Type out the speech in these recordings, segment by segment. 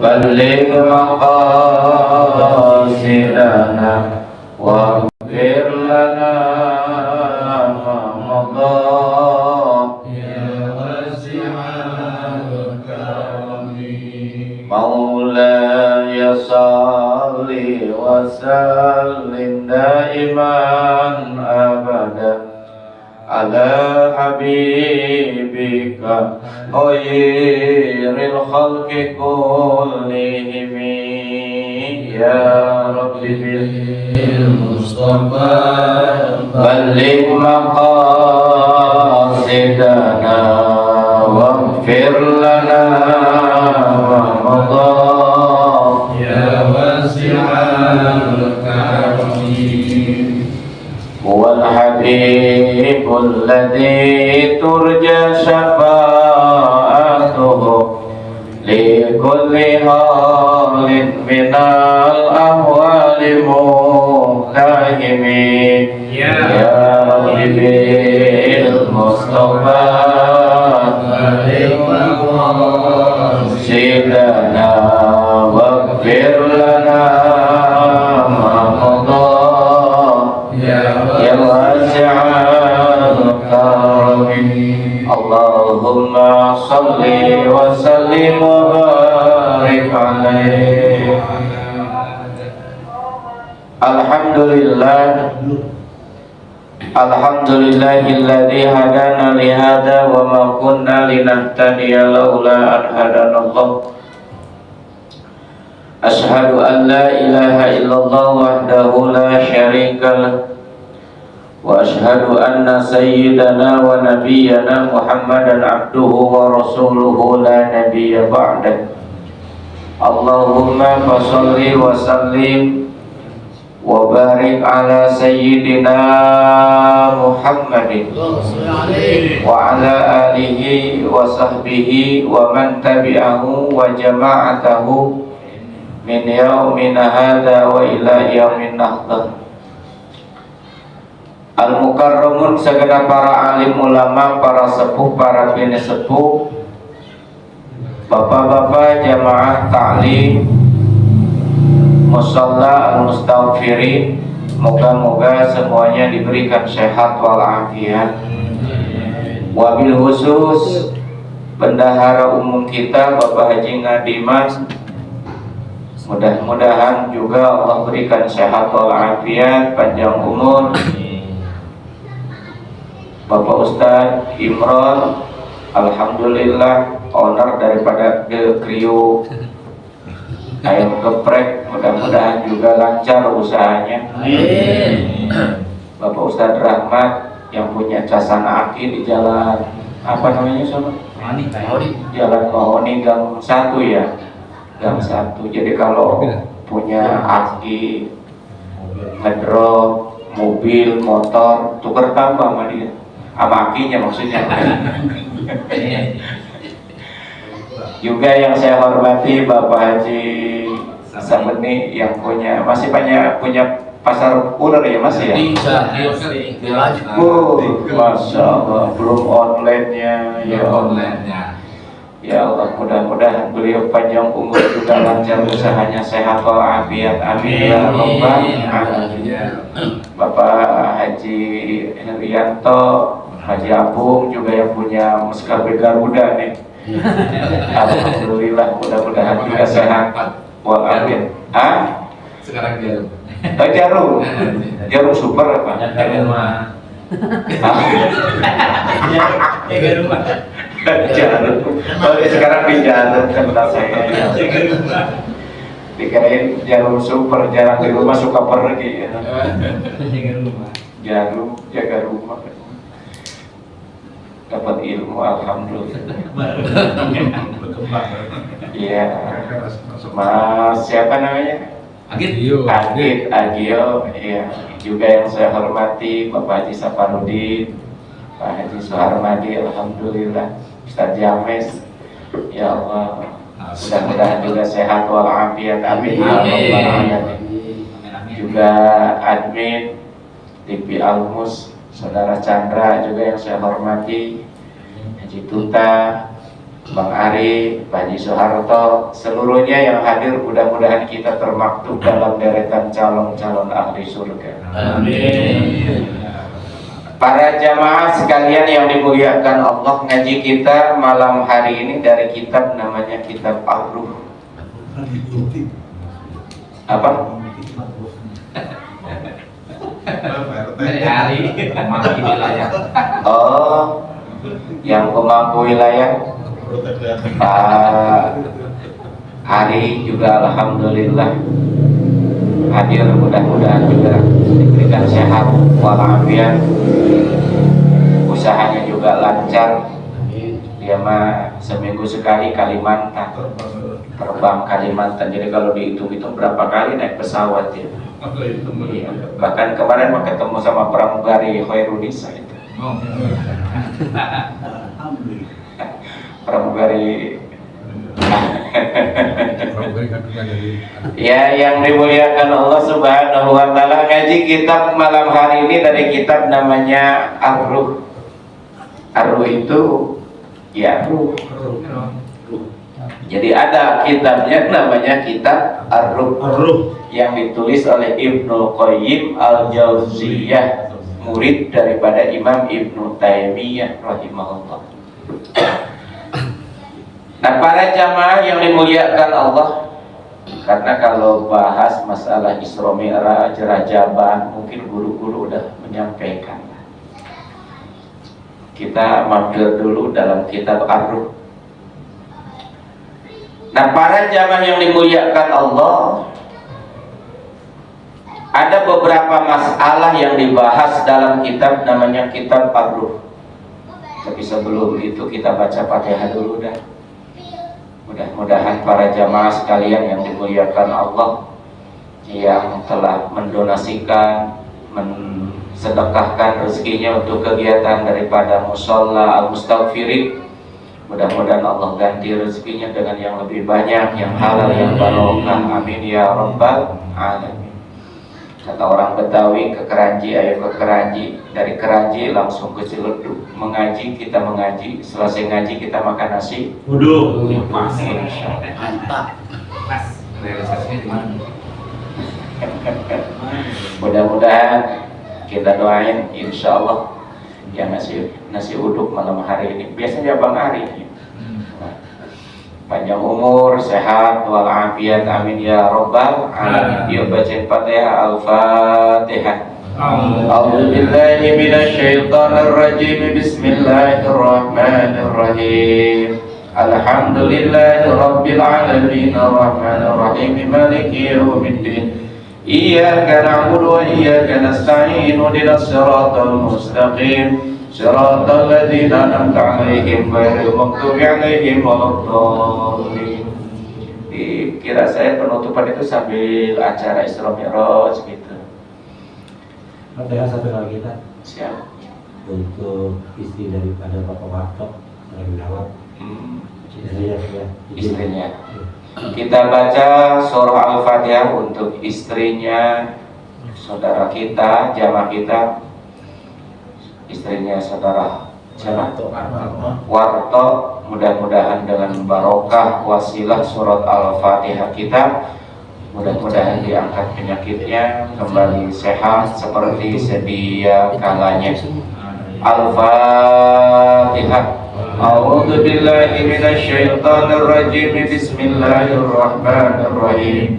بلغ مقاصدنا واغفر لنا ما مضى يا واسع الكرم مولاي صل وسلم دائما أبدا على حبيبك خير الخلق كلهم يا رب بالمصطفى بلغ مقاصدنا واغفر لنا ما مضى يا واسع الكرم هو الحبيب الذي ترجى شفاعته لكل حال من الأهوال ملتهم يا رب بالمصطفى سيدنا واغفر لنا ما مضى يا واسع الكرم اللهم صل وسلم وبارك عليه Alhamdulillahilladzi hadana li hadza wa ma kunna linahtadiya laula an hadanallah. Asyhadu an la ilaha illallah wahdahu la syarika lah wa asyhadu anna sayyidana wa nabiyyana Muhammadan abduhu wa rasuluhu la nabiyya ba'dah. Allahumma fasholli wa sallim wa barik ala sayyidina Muhammadin wa ala alihi wa sahbihi wa man tabi'ahu wa jama'atahu min yaumina hadza wa ila yaumin nahdah. Al-mukarramun segenap para alim ulama, para sepuh, para bini sepuh, bapak-bapak jamaah ta'lim musalla al-mustaghfirin, moga-moga semuanya diberikan sehat walafiat. Wabil khusus bendahara umum kita Bapak Haji Ngadiman, mudah-mudahan juga Allah berikan sehat walafiat, panjang umur. Bapak Ustadz Imron, alhamdulillah owner daripada The Kriu ayam geprek, mudah-mudahan juga lancar usahanya. Bapak Ustadz Rahmat yang punya Casana Aki di jalan apa namanya sama? Jalan Mahoni Gang 1 ya, Gang 1. Jadi kalau punya aki, ngedrop, mobil, motor, tuker tambah sama dia, sama akinya maksudnya. Juga yang saya hormati Bapak Haji Sabeni yang masih punya pasar ular ya Mas ya? Masya Allah, belum online-nya ya. Ya Allah, mudah-mudahan beliau panjang umur juga lancar usahanya, sehat walafiat, amin ya rabbal alamin. Bapak Haji Herianto, Haji Apung juga yang punya maskapai Garuda nih. Alhamdulillah, mudah-mudahan juga sehat walafiat. Sekarang jarum. Jarum super apa? Jarum Jarum. Sekarang di jarum kata saya. Dikirain jarum super, jarang di rumah suka pergi. Jarum jaga rumah. Dapat ilmu alhamdulillah. Iya. Mas siapa namanya? Agio, ya. Juga yang saya hormati Bapak Haji Saparudin, Pak Haji Suharmadi, alhamdulillah. Ustaz James, ya Allah, mudah-mudahan juga sehat walafiat, amin ya rabbal alamin. Juga admin TV Almus, Saudara Chandra juga yang saya hormati, Haji Tuta, Bang Ari, Pak Haji Soeharto, seluruhnya yang hadir, mudah-mudahan kita termaktub dalam deretan calon-calon ahli surga. Amin. Para jamaah sekalian yang dimuliakan Allah, ngaji kita malam hari ini dari kitab namanya Kitab Ar-Ruh. Apa? Dari hari pemangku wilayah. Oh, yang pemangku wilayah Pak Ari juga alhamdulillah hadir, mudah-mudahan juga diberikan sehat walafiat, usahanya juga lancar. Dia mah seminggu sekali Kalimantan, terbang Kalimantan, jadi kalau dihitung-hitung berapa kali naik pesawat ya. Iya. Bahkan kemarin mah ketemu sama pramugari Khairunisa itu. Pramugari ya yang dimuliakan Allah Subhanahu wa taala, ngaji kitab malam hari ini dari kitab namanya Ar-Ruh. Ar-Ruh itu ya ruh. Jadi ada kitabnya namanya Kitab Ar-Ruh yang ditulis oleh Ibnu Qayyim Al-Jauziyah, murid daripada Imam Ibnu Taimiyah rahimahullah. Nah, para jamaah yang dimuliakan Allah, karena kalau bahas masalah Isra Mi'raj, Rajaban, mungkin guru-guru udah menyampaikan. Kita mampir dulu dalam kitab Ar-Ruh. Nah, para jamaah yang dimuliakan Allah, ada beberapa masalah yang dibahas dalam kitab namanya Kitab Ar-Ruh. Tapi sebelum itu kita baca Fatihah dulu dah. Mudah-mudahan para jamaah sekalian yang dimuliakan Allah, yang telah mendonasikan, mensedekahkan rezekinya untuk kegiatan daripada Musholla Al-Mustaghfirin, mudah-mudahan Allah ganti rezekinya dengan yang lebih banyak, yang halal, yang barokah. Amin ya rabbal alamin. Kata orang Betawi, ke Keranji, ayo ke Keranji. Dari Keranji langsung ke Ciledug. Mengaji, kita mengaji. Selesai ngaji, kita makan nasi Waduh, Mantap. Mas, realisasinya di mana? Mudah-mudahan kita doain, insya Allah ya nasi uduk malam hari ini. Biasanya Bang Ari. Panjang umur, sehat, walafiat, amin ya rabbal alamin. Yuk bacain Fatihah. Al-Fatihah. A'udzu billahi minasy syaithanir rajim. Bismillahirrahmanirrahim. Alhamdulillahi rabbil alamin, arrahmanir rahim, maliki yaumiddin. Iyyaka na'budu wa iyyaka nasta'in, ihdinas siratal mustaqim. Shiratal ladzina an'amta 'alaihim ghairil maghdubi 'alaihim waladdallin. Dikira saya penutupan itu sambil acara Isra Mi'raj gitu. Ada satu lagi kita Siap. untuk istri daripada Bapak Warto yang dirawat. Istrinya. Kita baca surah Al-Fatihah untuk istrinya, saudara kita, jamaah kita. Istrinya saudara Warto, mudah-mudahan dengan barokah wasilah surat Al-Fatihah kita, mudah-mudahan diangkat penyakitnya, kembali sehat seperti sedia kalanya. Al-Fatihah. A'udzu billahi minasy syaithanir rajim. Bismillahirrahmanirrahim.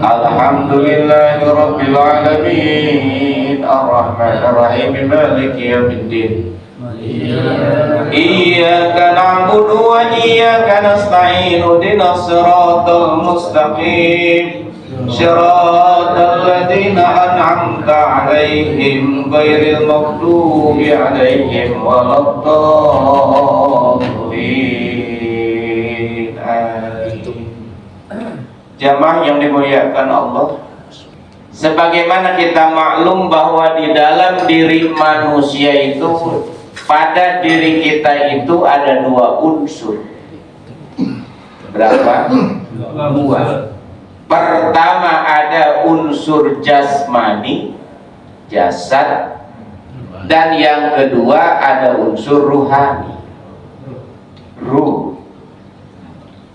Alhamdulillahi rabbil alamin, arrahmanir rahim, maliki yaumiddin. Iyyaka na'budu wa iyyaka nasta'in, ihdinas siratal mustaqim, siratal ladzina an'amta 'alaihim ghairil maghdubi 'alaihim waladdallin. Jamaah yang dimuliakan Allah, sebagaimana kita maklum bahwa di dalam diri manusia itu, pada diri kita itu ada dua unsur. Berapa? Dua. Pertama ada unsur jasmani, jasad, dan yang kedua ada unsur ruhani, ruh.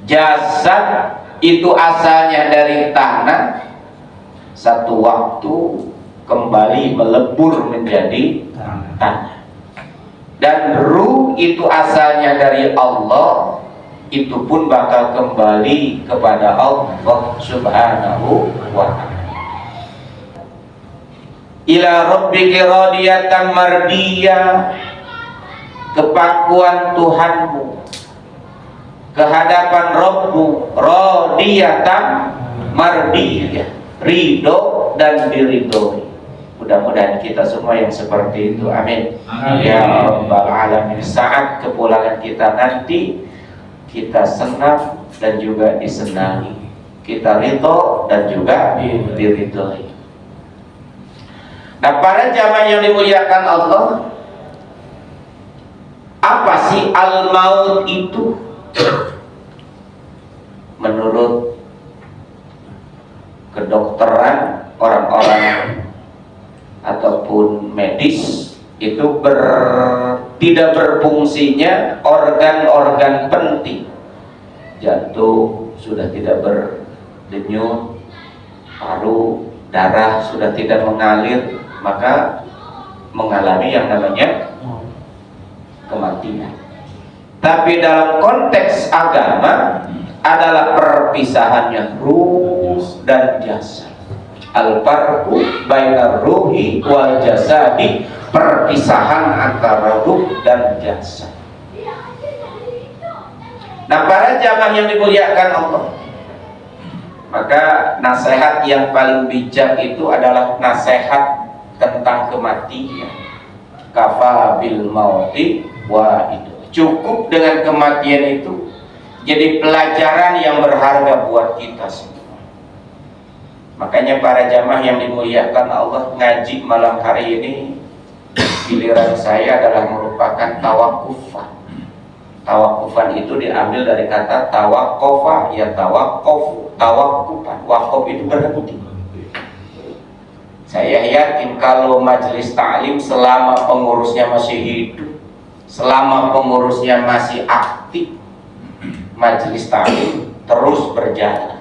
Jasad itu asalnya dari tanah, satu waktu kembali melebur menjadi tanah. Dan ruh itu asalnya dari Allah, itu pun bakal kembali kepada Allah Subhanahu wa ta'ala. Ila rabbika radiyatan mardiyah, kepakuan Tuhanmu, kehadapan Rabbmu, radiyatan mardiyah, ridho dan diridhoi. Mudah-mudahan kita semua yang seperti itu, amin. Ya Rabbal Alamin. Saat kepulangan kita nanti, kita senang dan juga disenangi, kita ridho dan juga diridhoi. Nah, para jamaah yang dimuliakan Allah, apa sih al-maut itu? Menurut kedokteran orang-orang ataupun medis, itu tidak berfungsinya organ-organ penting. Jantung sudah tidak berdenyut, paru, darah sudah tidak mengalir, maka mengalami yang namanya kematian. Tapi dalam konteks agama adalah perpisahannya ruh dan jasad. Al-farqu bainar ruhi wal jasadi, perpisahan antara ruh dan jasad. Nah, para jamaah yang dimuliakan Allah, maka nasihat yang paling bijak itu adalah nasihat tentang kematian. Kafa bil mauti wa itu, cukup dengan kematian itu jadi pelajaran yang berharga buat kita semua. Makanya para jamaah yang dimuliakan Allah, ngaji malam hari ini giliran saya adalah merupakan tawakufan. Tawakufan itu diambil dari kata tawakofa, ya tawakofu, tawakufan. Wakuf itu berhenti. Saya yakin kalau majelis ta'lim selama pengurusnya masih hidup, selama pengurusnya masih aktif, majelis ta'lim terus berjalan.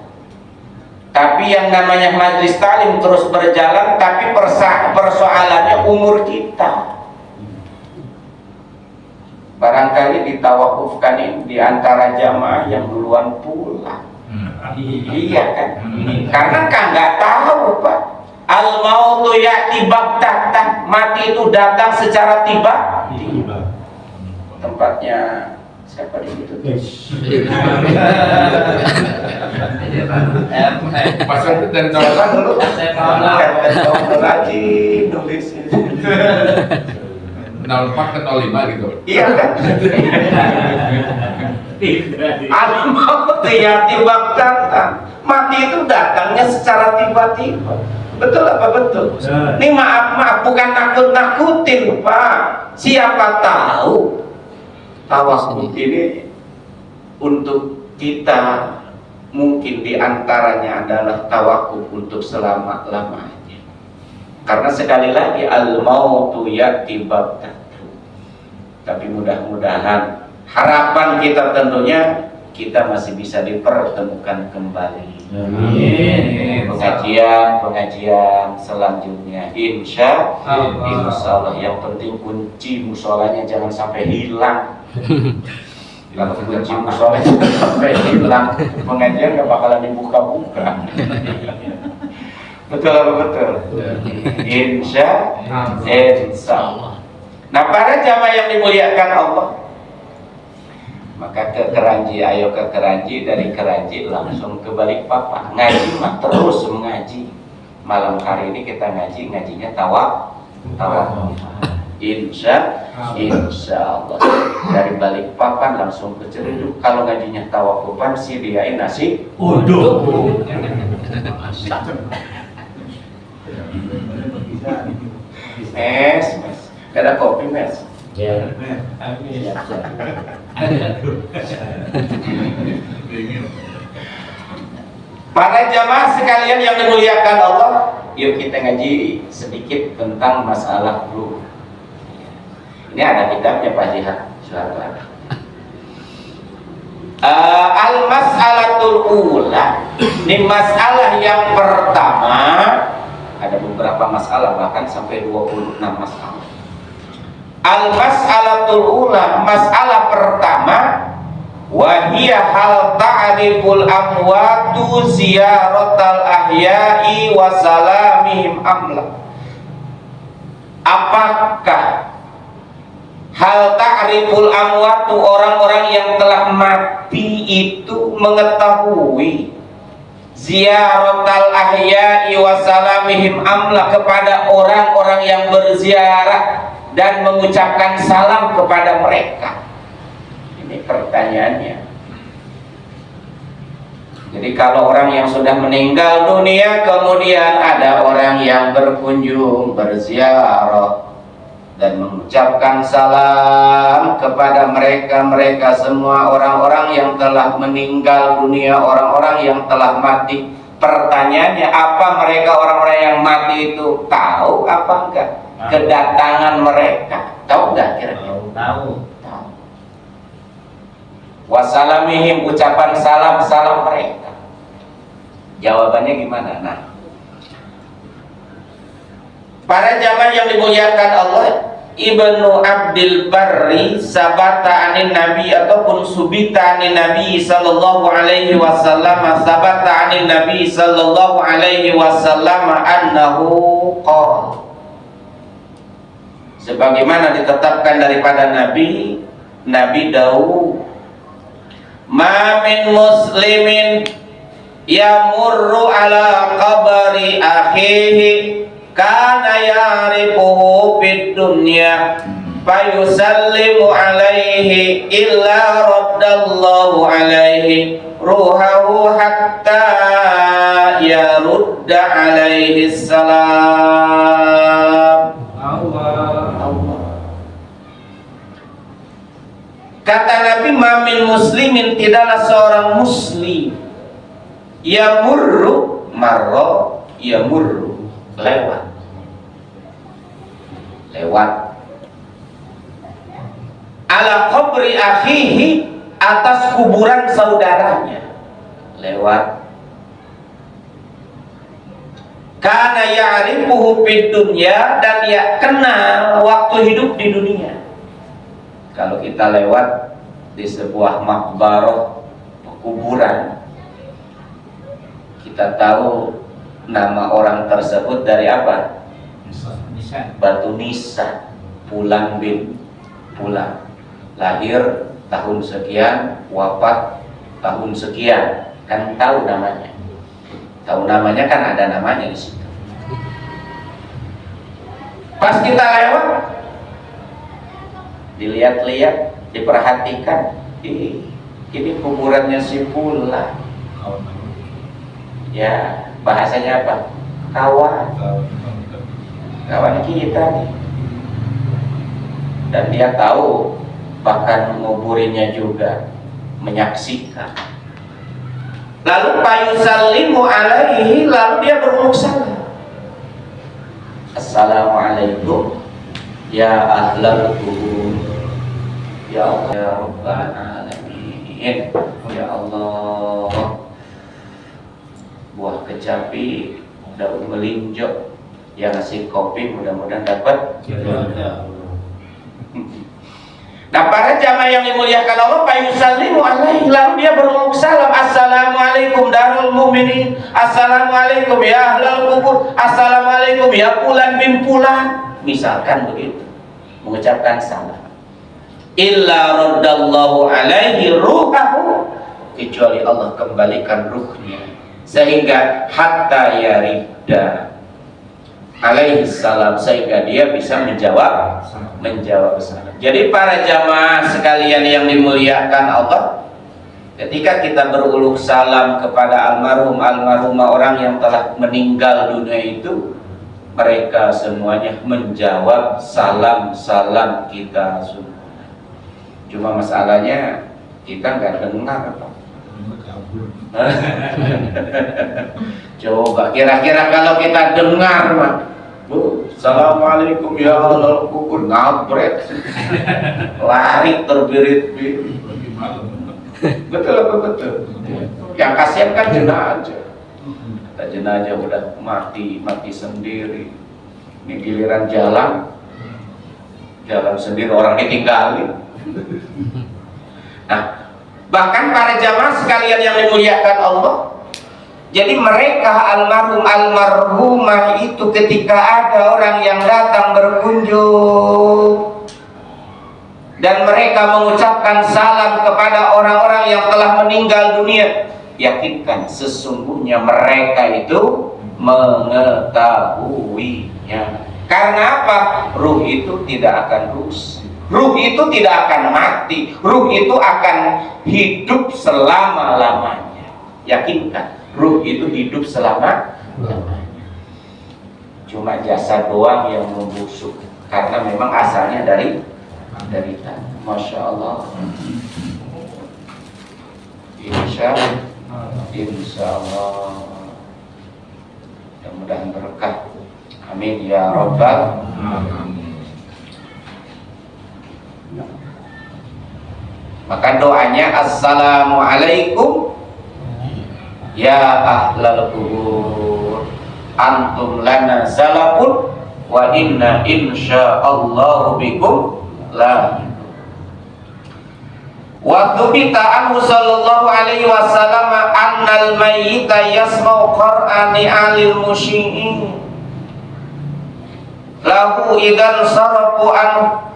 Tapi yang namanya majelis ta'lim terus berjalan, tapi persoalannya umur kita. Barangkali ditawakufkan ini di antara jamaah yang duluan pulang. Iya kan? Karena kan nggak tahu, Pak. Al-mautu ya'ti baghtatan, mati itu datang secara tiba-tiba. Tempatnya siapa di situ? Pasal itu dari kawasan dulu. Lagi nulis 04 ke 05 gitu. iya kan? Al-mautu ya'ti baghtatan, mati itu datangnya secara tiba-tiba. Betul apa betul? Ini maaf bukan nakut-nakutin, Pak. Siapa tahu tawakuf ini untuk kita mungkin diantaranya adalah tawakuf untuk selama-lamanya. Karena sekali lagi al-mautu ya'ti baghtatan. Tapi mudah-mudahan harapan kita tentunya kita masih bisa dipertemukan kembali. Amin. Pengajian selanjutnya insya Allah. Yang penting kunci musolanya jangan sampai hilang. Kalau kunci musolanya jangan sampai hilang, pengajian gak bakalan dibuka-buka. Betul apa betul? Insya Allah. Nah, para jamaah yang dimuliakan Allah, maka ke Keranji, ayo ke Keranji, dari Keranji langsung ke Balikpapan. Ngaji mah terus mengaji. Malam hari ini kita ngajinya tawakuf. Insya Allah. Dari Balikpapan langsung ke Ciledug. Kalau ngajinya tawakufan sediain nasi uduk. Mes. Ada kopi, Mes? Ya. Para jamaah sekalian yang dimuliakan Allah, yuk kita ngaji sedikit tentang masalah ruh. Ini ada kitabnya Pak Jihad Suharto. Al-mas'alatul ula, ini masalah yang pertama. Ada beberapa masalah, bahkan sampai 26 masalah. Al-mas'alatul ula, masalah pertama, wahiyya hal ta'riful amwatu ziyaratal ahya'i wa salamihim amla. Apakah hal ta'riful amwatu, orang-orang yang telah mati itu mengetahui ziyaratal ahya'i wa salamihim amla, kepada orang-orang yang berziarah dan mengucapkan salam kepada mereka? Ini pertanyaannya. Jadi kalau orang yang sudah meninggal dunia kemudian ada orang yang berkunjung, berziarah dan mengucapkan salam kepada mereka semua orang-orang yang telah meninggal dunia, orang-orang yang telah mati. Pertanyaannya, apa mereka orang-orang yang mati itu tahu apa enggak kedatangan mereka? Tahu enggak kira-kira? Tahu. Wasalamihim, ucapan salam mereka. Jawabannya gimana? Nah, para jamaah yang dimuliakan Allah, Ibnu Abdul Barri sabata anin Nabi ataupun subita anin Nabi sallallahu alaihi wasallam, sabata anin Nabi sallallahu alaihi wasallam annahu qala, sebagaimana ditetapkan daripada Nabi Daud, ma min muslimin yamurru ala qabri akhihi kana ya'rifuhu fid dunya fayusallimu alaihi illa raddallahu alaihi ruhahu hatta yarudda alaihi salam. Allah. Kata Nabi, mamin muslimin, tidaklah seorang muslim yamurru, marra yamurru, lewat ala qabri akhihi, atas kuburan saudaranya, lewat. Kana ya'rifuhu fid dunya, dan dia kenal waktu hidup di dunia. Kalau kita lewat di sebuah makbarah, kuburan, kita tahu nama orang tersebut dari apa? Batu nisan, Pulang bin Pulang, lahir tahun sekian, wafat tahun sekian, kan tahu namanya. Tahu namanya, kan ada namanya di situ. Pas kita lewat, dilihat-lihat, diperhatikan, ini kuburannya si Pulang. Ya, bahasanya apa? Kawan kita nih. Dan dia tahu, bahkan nguburinya juga, menyaksikan. Lalu payusallimu alaihi, lalu dia beruluk salam. Assalamualaikum ya ahlal kubur, ya Allah, ya Rabbal alamin, ya Allah. Buah kecapi, daun melinjo, yang ngasih kopi mudah-mudahan dapat. Nah, para jamaah yang dimuliakan Allah, payusallimu alaihi, lalu dia beruluk salam. Assalamualaikum darul mu'minin, assalamualaikum ya ahlal kubur, assalamualaikum ya Fulan bin Fulan, misalkan begitu, mengucapkan salam. Illa raddallahu alaihi ruhahu, kecuali Allah kembalikan ruhnya, sehingga hatta yarida alaihi salam, sehingga dia bisa menjawab salam. Jadi para jamaah sekalian yang dimuliakan Allah, ketika kita beruluk salam kepada almarhumah orang yang telah meninggal dunia itu, mereka semuanya menjawab salam kita semua. Cuma masalahnya kita nggak dengar, Pak. Coba kira-kira kalau kita dengar, Pak, Assalamualaikum ya Allah, kubur, ngabret, lari terbirit-birit. Betul apa betul? Yang kasihan kan jenazah. Kata jenazah udah mati sendiri. Ini giliran jalan sendiri, orang ditinggalin. Nah, bahkan para jamaah sekalian yang dimuliakan Allah, jadi mereka almarhumah itu ketika ada orang yang datang berkunjung dan mereka mengucapkan salam kepada orang-orang yang telah meninggal dunia, yakinkan sesungguhnya mereka itu mengetahuinya. Karena apa? Ruh itu tidak akan rusak, ruh itu tidak akan mati, ruh itu akan hidup selama-lamanya. Yakinkan, ruh itu hidup selama-lamanya. Cuma jasad doang yang membusuk, karena memang asalnya dari tanah. Masya Allah. Insya Allah. Mudah-mudahan berkah. Amin ya Rabbal. Maka doanya assalamualaikum ya ahlal kubur, antum lana salafun wa inna insyaallahu bikum la. Waktu kita anhu sallallahu alaihi wasallam annal mayyita yasma'u qur'ani alil musyi'in lahu idan sarafu an.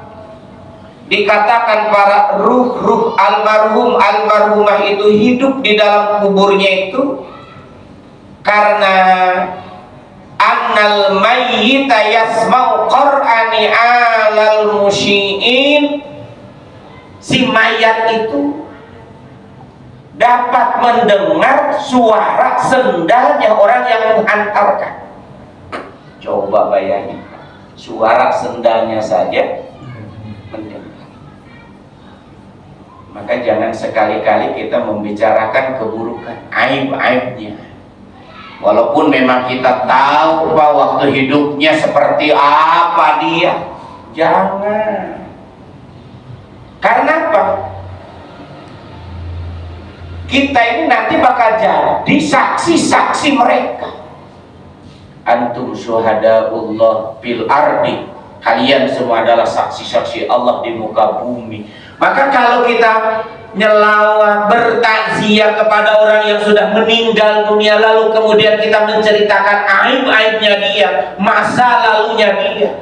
Dikatakan para ruh almarhumah itu hidup di dalam kuburnya itu karena annal mayyita yasma'u qur'ani alal musyi'in. Si mayat itu dapat mendengar suara sendalnya orang yang menghantarkan. Coba bayangin, suara sendalnya saja mendengar. Maka jangan sekali-kali kita membicarakan keburukan, aib-aibnya. Walaupun memang kita tahu bahwa waktu hidupnya seperti apa dia, jangan. Karena apa? Kita ini nanti bakal jadi saksi-saksi mereka. Antum syuhadaullah fil ardi. Kalian semua adalah saksi-saksi Allah di muka bumi. Maka kalau kita nyelawat, bertakziah kepada orang yang sudah meninggal dunia, lalu kemudian kita menceritakan aib-aibnya dia, masa lalunya dia,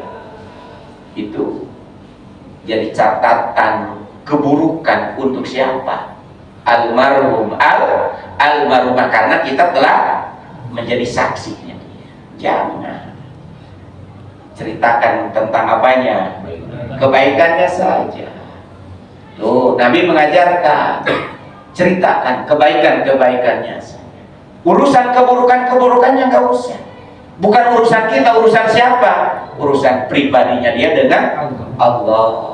itu jadi catatan keburukan untuk siapa? Almarhumah, karena kita telah menjadi saksinya. Jangan ceritakan tentang apanya, kebaikannya saja. Tuh, Nabi mengajarkan, ceritakan kebaikan-kebaikannya saja. Urusan keburukan-keburukannya nggak usah. Bukan urusan kita, urusan siapa? Urusan pribadinya dia dengan Allah.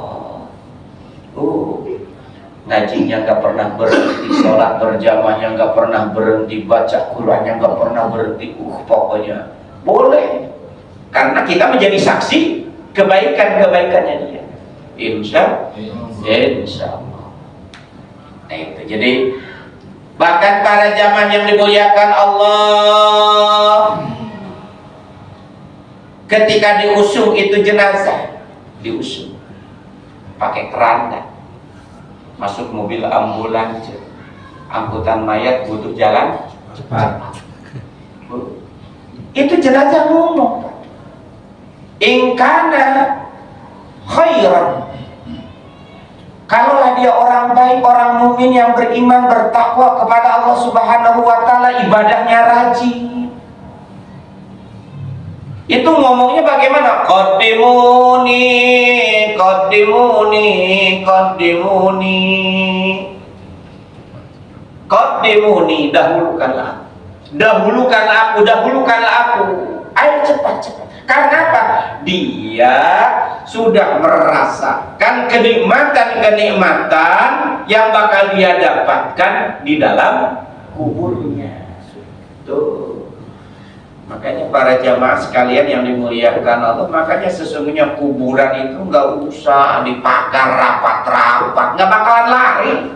Ngajinya nggak pernah berhenti, sholat berjamaahnya nggak pernah berhenti, baca Qurannya nggak pernah berhenti. Pokoknya boleh, karena kita menjadi saksi kebaikan-kebaikannya dia. Insya Allah. Nah itu, jadi bahkan para jamaah yang dimuliakan Allah, ketika diusung itu jenazah, diusung pakai keranda, masuk mobil ambulans, angkutan mayat butuh jalan cepat. Itu jenazah ngomong, ingkana khairan, kalaulah dia orang baik, orang mukmin yang beriman, bertakwa kepada Allah Subhanahu wa taala, ibadahnya rajin. Itu ngomongnya bagaimana? Qaddimuni, dahulukanlah aku. Ayo cepat. Karena apa? Dia sudah merasakan kenikmatan yang bakal dia dapatkan di dalam kuburnya. Tuh. Makanya para jamaah sekalian yang dimuliakan Allah, makanya sesungguhnya kuburan itu nggak usah dipagar rapat-rapat, nggak bakalan lari.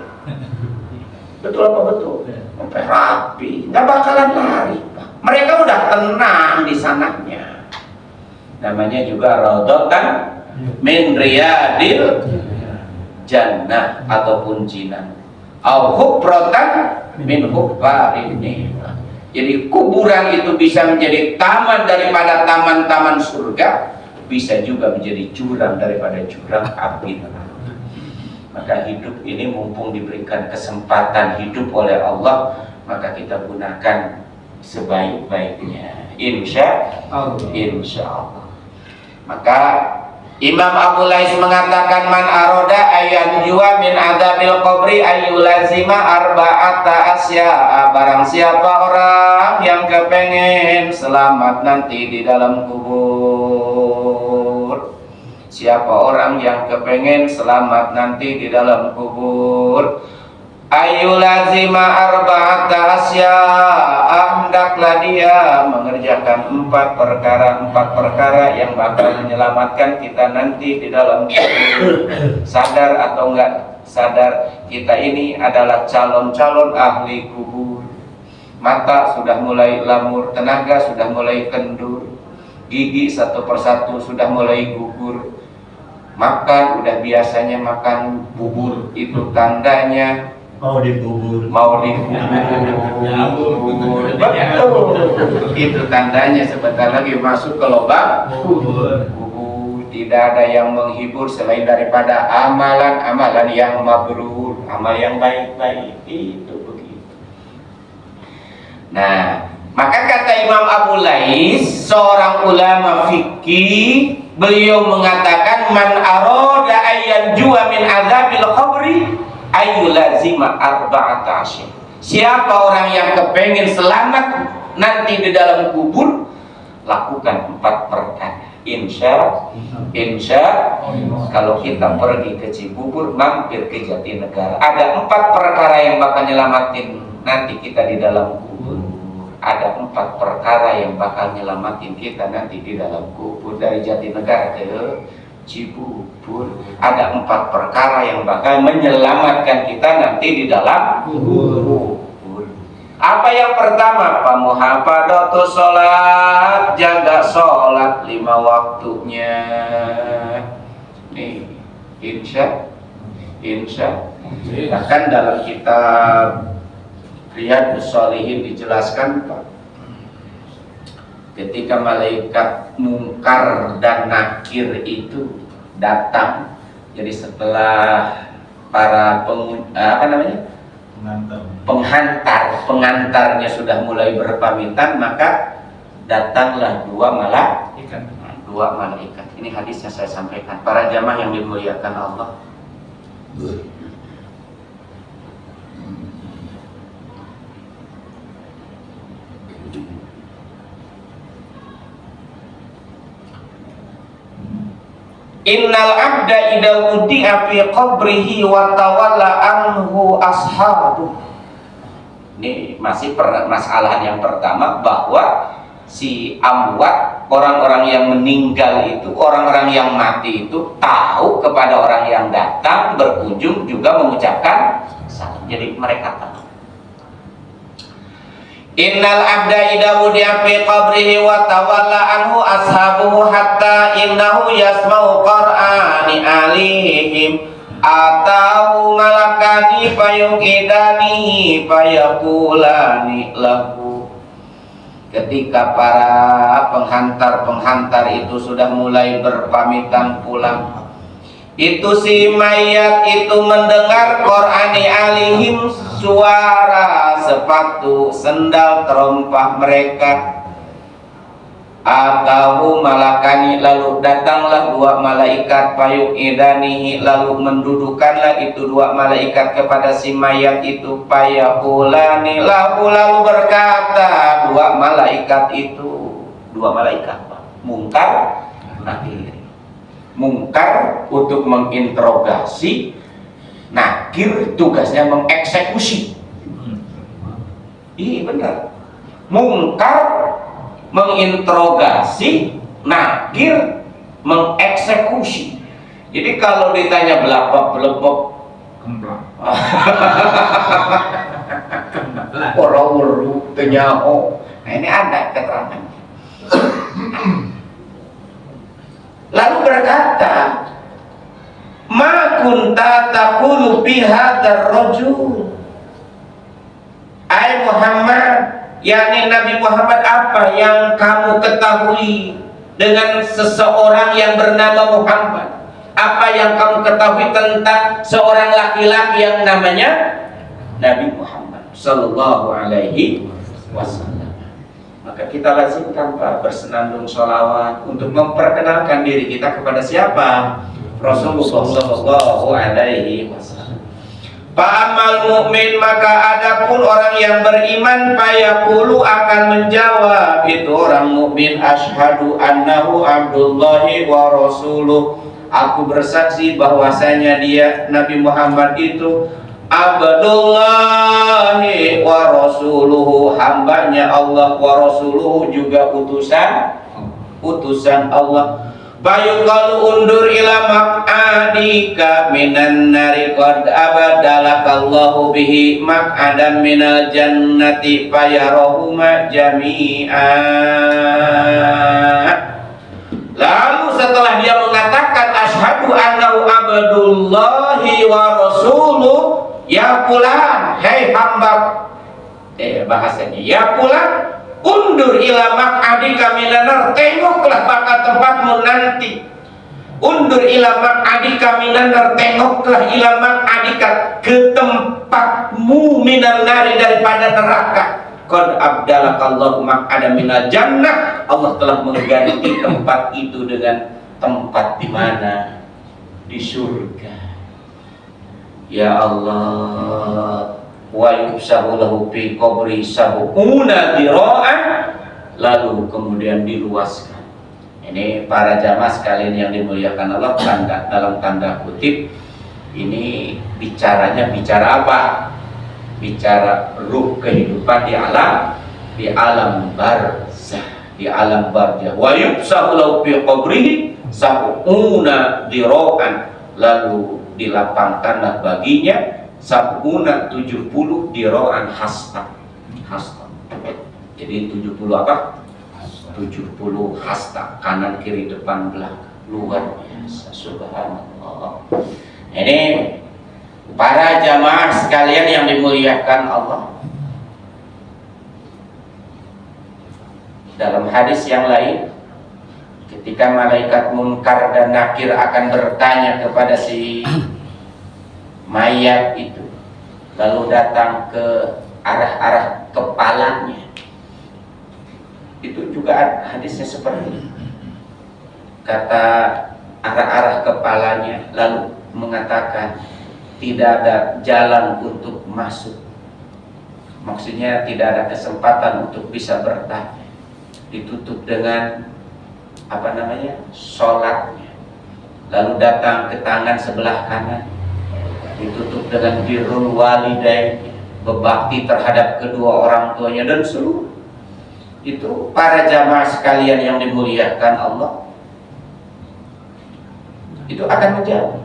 Betul apa betul? Sampai rapi, nggak bakalan lari. Mereka udah tenang di sananya. Namanya juga raudhatan min riyadil jannah ataupun jinan. Au hufratan min huffarin ni'mah. Jadi kuburan itu bisa menjadi taman daripada taman-taman surga, bisa juga menjadi jurang daripada jurang api. Maka hidup ini mumpung diberikan kesempatan hidup oleh Allah, maka kita gunakan sebaik-baiknya. Insya Allah. Maka Imam Abu Lais mengatakan, man aroda ayat jua min adzabil qabri ayyulazima arba'ata asya'a. Barang siapa orang yang kepengen selamat nanti di dalam kubur, siapa orang yang kepengen selamat nanti di dalam kubur, ayyulazima arba'ata asya'a, hendaklah dia mengerjakan empat perkara yang bakal menyelamatkan kita nanti di dalam kubur. Sadar atau enggak sadar, kita ini adalah calon-calon ahli kubur. Mata sudah mulai lamur, tenaga sudah mulai kendur, gigi satu persatu sudah mulai gugur. Makan udah biasanya makan bubur, itu tandanya mau dikubur. Betul. Itu tandanya sebentar lagi masuk ke lubang kubur. Tidak ada yang menghibur selain daripada amalan-amalan yang mabrur, amal yang baik-baik. Itu begitu. Nah, maka kata Imam Abu Lais, seorang ulama fikih, beliau mengatakan, man aroda ayyan jua min adzabil qabri ayyulazima arba'ata asy. Siapa orang yang kepengen selamat nanti di dalam kubur, lakukan 4 perkara. Insya kalau kita pergi ke Cibubur, mampir ke Jatinegara, ada 4 perkara yang bakal nyelamatin nanti kita di dalam kubur. Ada 4 perkara yang bakal nyelamatin kita nanti di dalam kubur. Dari Jatinegara ke Cibubur, ada 4 perkara yang bakal menyelamatkan kita nanti di dalam kubur. Apa yang pertama? Pamuhafadatu sholat, jaga sholat 5 waktunya. Nih, insya. Bahkan dalam kitab Riyadhus Shalihin dijelaskan, Pak, ketika malaikat Munkar dan Nakir itu datang, jadi setelah para pengantarnya sudah mulai berpamitan, maka datanglah 2 malaikat. 2 malaikat. Ini hadisnya saya sampaikan. Para jamaah yang dimuliakan Allah. Innal abda idza wudi'a fi qabrihi wa tawalla anhu ashabu. Ini masih permasalahan yang pertama, bahwa si amwat, orang-orang yang meninggal itu, orang-orang yang mati itu tahu kepada orang yang datang berkunjung juga mengucapkan salam. Jadi mereka tahu. Innal abda idza wudi'a fi qabrihi wa tawalla anhu ashabuhu hatta innahu yasma'u qur'ani alihim atahu malakani fayuqidani fayaqulani lahu. Ketika para penghantar itu sudah mulai berpamitan pulang, itu si mayat itu mendengar Qur'ani alihim, suara sepatu sendal terompah mereka. Atahu malakani, lalu datanglah 2 malaikat, payuqidanihi, lalu mendudukkanlah itu 2 malaikat kepada si mayat itu, payaqulani lahu, lalu berkata 2 malaikat itu, 2 malaikat, Munkar Nakir. Munkar untuk menginterogasi, Nakir tugasnya mengeksekusi. Iya benar. Munkar menginterogasi, Nakir mengeksekusi. Jadi kalau ditanya belapok Orang weru tenyaho. Nah ini ada keterangan. Lalu berkata, ma kunta taqulu fi hadzal rajul. Ai Muhammad, yakni Nabi Muhammad, apa yang kamu ketahui dengan seseorang yang bernama Muhammad? Apa yang kamu ketahui tentang seorang laki-laki yang namanya Nabi Muhammad sallallahu alaihi wasallam? Maka kita lazimkan Pak bersenandung sholawat untuk memperkenalkan diri kita kepada siapa? Rasulullah sallallahu alaihi wasallam. Fa'amal mu'min, maka adapun orang yang beriman, fayaqulu akan menjawab itu orang mukmin, asyhadu annahu abdullahi wa rasuluh. Aku bersaksi bahwasanya dia Nabi Muhammad itu Abdullahi wa rasuluhu, hambanya Allah, wa rasuluhu juga utusan Allah. Bayuqalu undur ila maq'adika minan nari qad abadalakallahu bihi maq'adan minal jannati fayarahuma jami'a. Lalu setelah dia mengatakan asyhadu annahu abdullahi wa rasuluh, ya fulan, hei hamba, bahasanya ya fulan, undur ila maq'adika minan, tengoklah bakal tempatmu nanti. Undur ila maq'adika minan, tengoklah ila maq'adika, ke tempatmu minan nari, daripada neraka. Qad abdalakallahu maq'adan minal jannah, Allah telah mengganti tempat itu dengan tempat di mana? Di surga. Ya Allah, wa yubsahu lahu fi qabri sab'una dira'an, lalu kemudian diluaskan. Ini para jamaah sekalian yang dimuliakan Allah, dalam tanda kutip ini bicara apa? Bicara ruh kehidupan di alam barzah, di alam barzah. Wa yubsahu lahu fi qabrihi sab'una dira'an, lalu dilapangkanlah baginya sab'una 70 dira'an hasta. Jadi 70 apa? 70 hasta, kanan kiri depan belakang. Luar biasa, subhanallah. Ini para jamaah sekalian yang dimuliakan Allah. Dalam hadis yang lain, ketika malaikat Munkar dan Nakir akan bertanya kepada si mayat itu, lalu datang ke arah-arah kepalanya, itu juga hadisnya seperti ini. Kata arah-arah kepalanya, lalu mengatakan tidak ada jalan untuk masuk. Maksudnya tidak ada kesempatan untuk bisa bertanya. Ditutup dengan apa namanya? Sholatnya. Lalu datang ke tangan sebelah kanan, ditutup dengan birrul walidain, berbakti terhadap kedua orang tuanya dan seluruh. Itu para jamaah sekalian yang dimuliakan Allah, itu akan menjawab.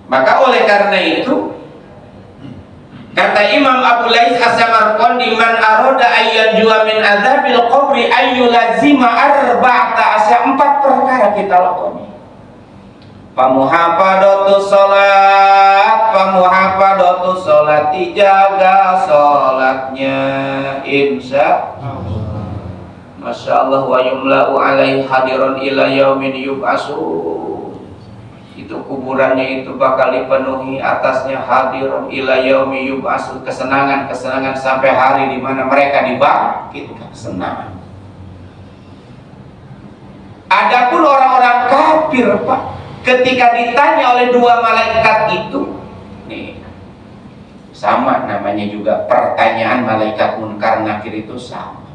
Maka oleh karena itu, kata Imam Abu Lais As-Samarqandi, man aroda ayyan jua min adzabil qabri ayyulazima arba'ata asya, 4 perkara kita lakoni. Pamuhafadatu sholat, dijaga sholatnya, insya Masya Allah, wa yumla'u alaihi hadiron ila yaumin yub'asu. Itu kuburannya itu bakal dipenuhi atasnya hadiron ila yaumi yub'asu, kesenangan sampai hari di mana mereka dibangkitkan, kesenangan. Adapun orang-orang kafir, Pak, ketika ditanya oleh dua malaikat itu, nih sama namanya juga pertanyaan malaikat Munkar Nakir itu sama.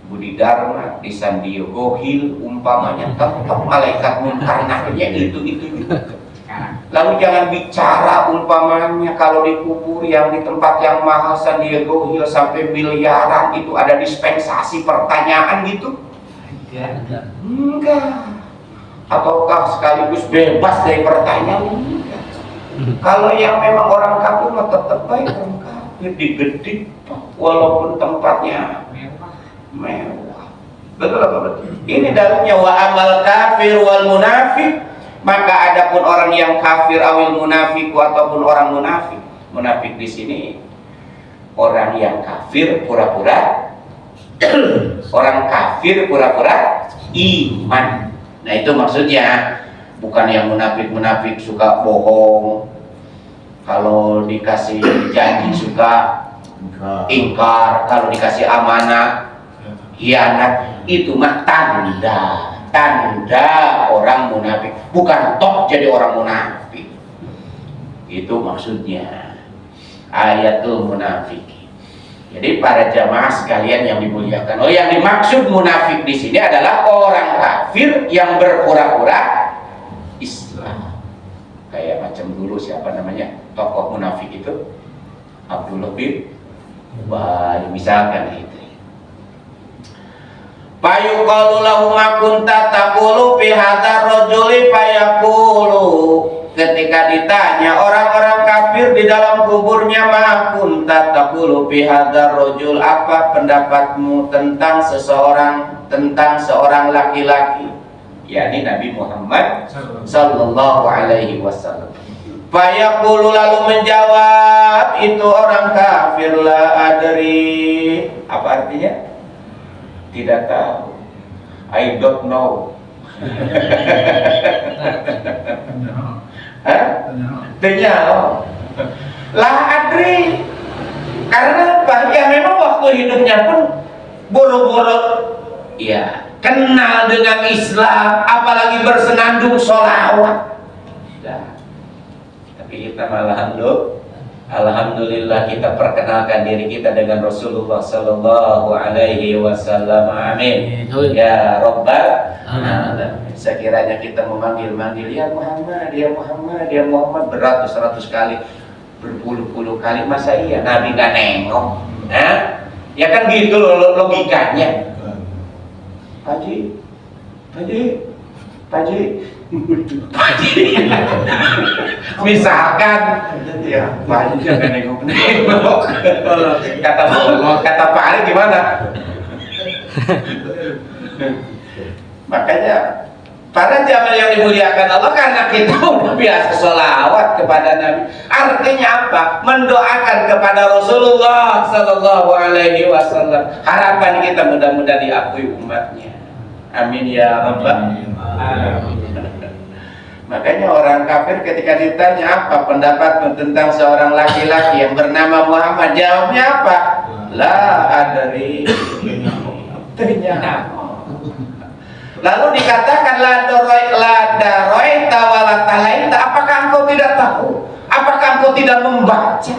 Budi Dharma di San Diego Hill umpamanya, tetap malaikat Munkar Nakirnya itu juga. Lalu jangan bicara umpamanya kalau dikubur yang di tempat yang mahal San Diego Hill sampai miliaran, itu ada dispensasi pertanyaan gitu? Enggak. Ataukah sekaligus bebas dari pertanyaan? Enggak. Kalau yang memang orang kafir mah tetap baik orang kafir. tapi digedik walaupun tempatnya mewah. Betul apa betul? Ini dalilnya wa amal kafir wal munafik. Maka adapun orang yang kafir awil munafik ataupun orang munafik. Munafik di sini orang yang kafir pura-pura orang kafir pura-pura iman. Nah itu maksudnya, bukan yang munafik-munafik suka bohong, kalau dikasih janji suka ingkar, kalau dikasih amanah hianat. Itu mah tanda orang munafik, bukan toh jadi orang munafik. Itu maksudnya ayatul munafik. Jadi para jamaah sekalian yang dimuliakan, yang dimaksud munafik di sini adalah orang kafir yang berpura-pura Islam. Kayak macam dulu siapa namanya tokoh munafik itu, Abdullah bin Ubay misalkan itu. Fayuqalu lahu ma kunta taqulu fi hadzal rajuli fayaqulu. Ketika ditanya orang-orang kafir di dalam kuburnya, ma kunta taqulu fi hadzal rajul, apa pendapatmu tentang seorang laki-laki, yakni Nabi Muhammad sallallahu alaihi wasallam. Fayaqulu, lalu menjawab itu orang kafir, la adri. Apa artinya? Tidak tahu. I don't know. Ternyata lah adri. Karena apa? Ya memang waktu hidupnya pun boro-boro ya kenal dengan Islam, apalagi bersenandung sholawat. Nah, tapi kita malahan alhamdulillah kita perkenalkan diri kita dengan Rasulullah sallallahu alaihi wasallam. Amin. Ya Rabbal alamin. Sekiranya kita memanggil-manggil ya Muhammad, ya Muhammad, ya Muhammad beratus-ratus kali, berpuluh-puluh kali, masa iya Nabi gak nengok? Ya kan gitu logikanya. Haji, misalkan ya Pak jangan nengok. Kata Pak Ali gimana? Makanya para jamaah yang dimuliakan Allah, karena kita udah biasa sholawat kepada Nabi, artinya apa? Mendoakan kepada Rasulullah sallallahu alaihi wasallam. Harapan kita mudah-mudahan diakui umatnya. Amin ya rabbal alamin. Makanya orang kafir ketika ditanya apa pendapatmu tentang seorang laki-laki yang bernama Muhammad, jawabnya apa? La adri. Ternyata. Lalu dikatakan la daroita wala talaita, apakah engkau tidak tahu? Apakah engkau tidak membaca?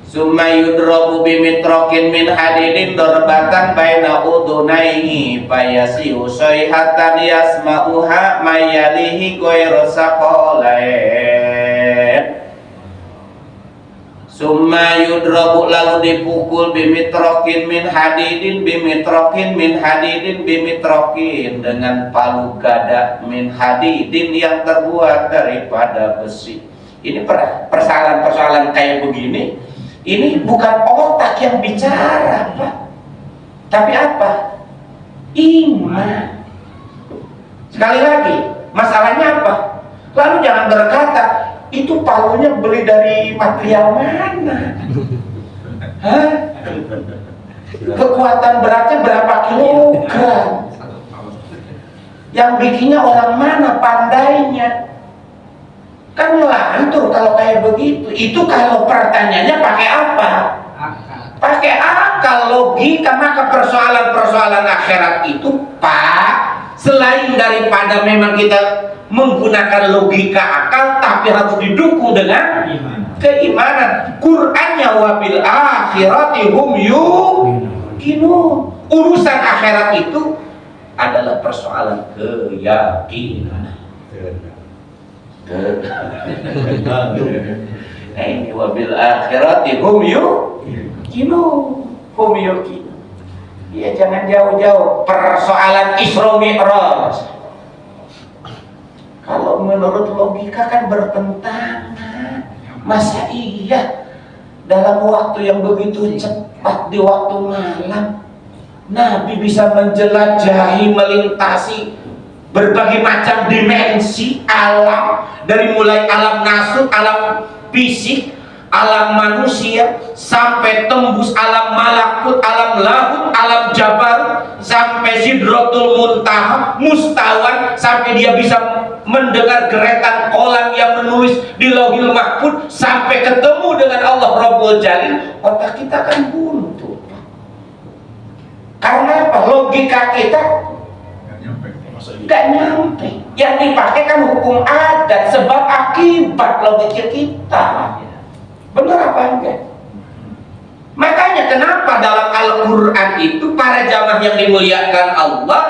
Summa yudrabu bimitrokin min hadidin darbatan baina udunaihi fayasiu sayhatan yasma'uha mayalihi ghairu saqalain. Summa yudrabu, lalu dipukul bimitrokin min hadidin dengan palu gada min hadidin yang terbuat daripada besi. Ini persoalan kayak begini. Ini bukan otak yang bicara, Pak. Tapi apa? Iman. Sekali lagi, masalahnya apa? Lalu jangan berkata, itu palunya beli dari material mana? Hah? Kekuatan beratnya berapa kilogram? Yang bikinnya orang mana pandainya? Kan ngelantur kalau kayak begitu. Itu kalau pertanyaannya pakai apa? Pakai akal, logika. Maka persoalan-persoalan akhirat itu, Pak, selain daripada memang kita menggunakan logika akal, tapi harus didukung dengan keimanan. Qur'annya wabil akhirati hum yuqinun. Urusan akhirat itu adalah persoalan keyakinan. Ini wabil akhirati hum yuqinun. Ya jangan jauh-jauh persoalan Isra Mi'raj. Kalau menurut logika kan bertentangan. Masa iya dalam waktu yang begitu cepat di waktu malam Nabi bisa menjelajahi, melintasi berbagai macam dimensi alam, dari mulai alam nasut, alam fisik, alam manusia, sampai tembus alam malakut, alam lahut, alam jabar, sampai sidratul muntaha, mustawan, sampai dia bisa mendengar geretan kolam yang menulis di lauhil mahfuz, sampai ketemu dengan Allah Rabbul Jalil. Otak kita kan buntu. Karena apa? Logika kita nggak nyampe. Yang dipakai kan hukum adat, sebab akibat logika kita. Benar apa enggak? Makanya kenapa dalam Al-Quran itu para jamaah yang dimuliakan Allah,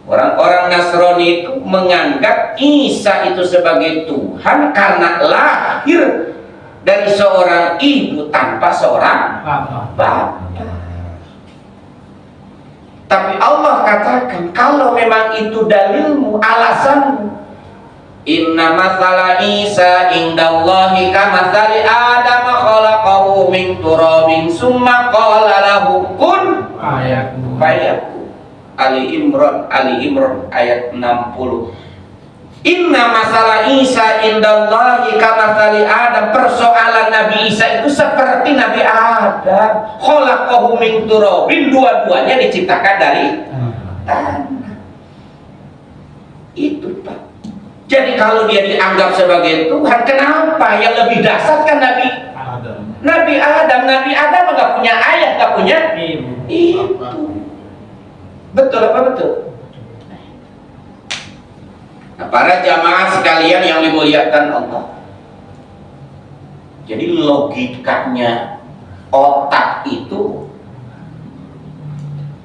orang-orang Nasrani itu menganggap Isa itu sebagai Tuhan karena lahir dari seorang ibu tanpa seorang bapak. Tapi Allah katakan, kalau memang itu dalilmu, alasanmu, inna mathala Isa indallahi kamathali Adam khalaqahu min turabin summa qala lahu kun fayakun. Ali Imran ayat 60. Inna masalah Isa indallahi kamathali Adam. Persoalan Nabi Isa itu seperti Nabi Adam, khalaqahu min turabin, dua-duanya diciptakan dari tanah. Itu Pak. Jadi kalau dia dianggap sebagai Tuhan, kenapa yang lebih dasar kan Nabi Adam nggak punya ayah, nggak punya ibu. Betul apa betul? Nah, para jamaah sekalian yang dimuliakan Allah, jadi logikanya otak itu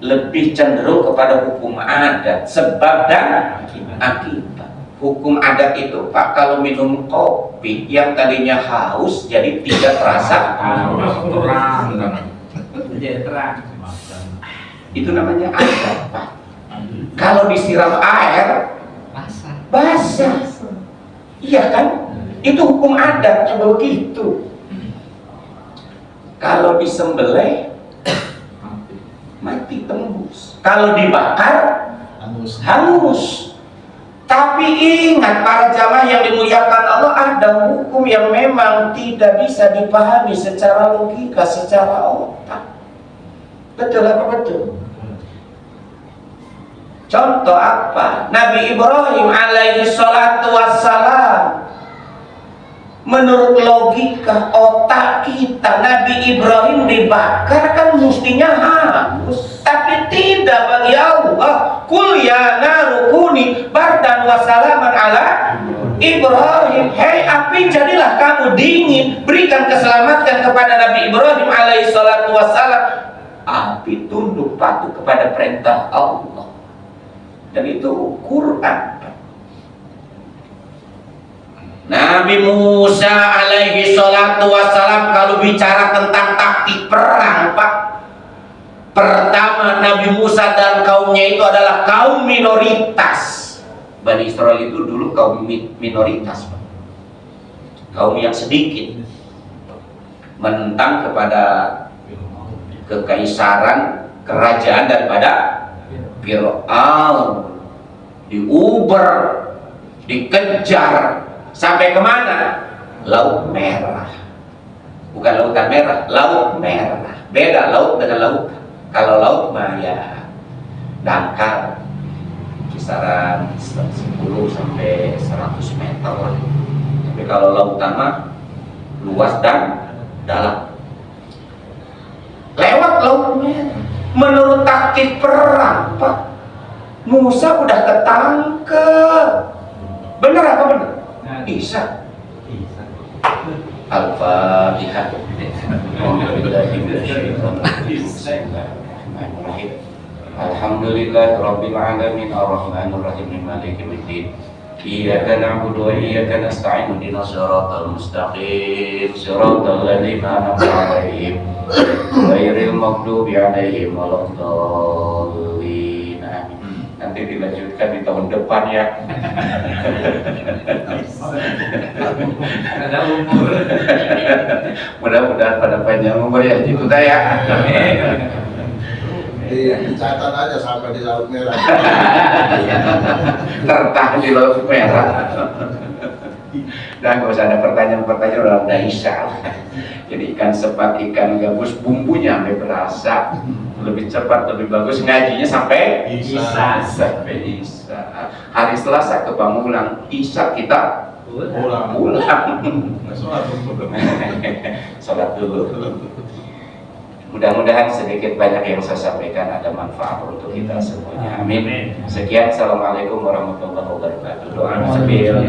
lebih cenderung kepada hukum adat, sebab dan akibat. Hukum adat itu Pak, kalau minum kopi yang tadinya haus jadi tidak terasa terang. Itu namanya adat Pak. Kalau disiram air basah. Iya kan? Itu hukum adatnya begitu. Kalau disembelih mati tembus. Kalau dibakar hangus. Tapi ingat para jamaah yang dimuliakan Allah, ada hukum yang memang tidak bisa dipahami secara logika, secara otak. Betul apa betul? Contoh apa? Nabi Ibrahim alaihi salatu wassalam, menurut logika otak kita, Nabi Ibrahim dibakar kan mestinya hangus, tapi tidak bagi Allah. Qul ya naru kuni bardan wa salaman ala Ibrahim. Hei api, jadilah kamu dingin, berikan keselamatan kepada Nabi Ibrahim alaihi salatu wassalam. Api tunduk patuh kepada perintah Allah. Dan itu Quran. Nabi Musa alaihi salatu wassalam kalau bicara tentang taktik perang Pak, pertama Nabi Musa dan kaumnya itu adalah kaum minoritas. Bani Israel itu dulu kaum minoritas Pak, kaum yang sedikit, menentang kepada kekaisaran kerajaan daripada Fir'aun, diuber, dikejar sampai kemana? Laut Merah. Bukan lautan merah, laut merah. Beda laut dengan laut. Kalau laut mah ya dangkal, kisaran 10 sampai 100 meter lah. Tapi kalau lautan mah luas dan dalam. Lewat laut merah. Menurut taktik perang Pak, Musa udah ketangkep. Bener apa bener? Bisa. Al-Fatihah. Alhamdulillahirabbil alamin arrahmanir rahim maliki yaumiddin. Iyyaka na'budu wa iyyaka nasta'in ihdinas siratal mustaqim siratal ladzina an'amta 'alaihim ghairil maghdubi 'alaihim waladdallin. Amin. Nanti dilanjutkan di tahun depan ya. Ada umur. Mudah-mudahan pada panjang umur ya Haji Kuta ya. Dicatat aja sampai di Laut Merah. Tertahan di Laut Merah. Dan gak usah ada pertanyaan-pertanyaan, udah ada isya. Jadi ikan sepat, ikan gabus, bumbunya sampai berasa. Lebih cepat, lebih bagus, ngajinya sampai Isya. sampai Isya. Hari Selasa ke Pamulang, Isya kita Pulang. Sholat dulu. sholat dulu. Mudah-mudahan sedikit banyak yang saya sampaikan ada manfaat untuk kita semuanya. Amin. Sekian, assalamualaikum warahmatullahi wabarakatuh. Doa sambil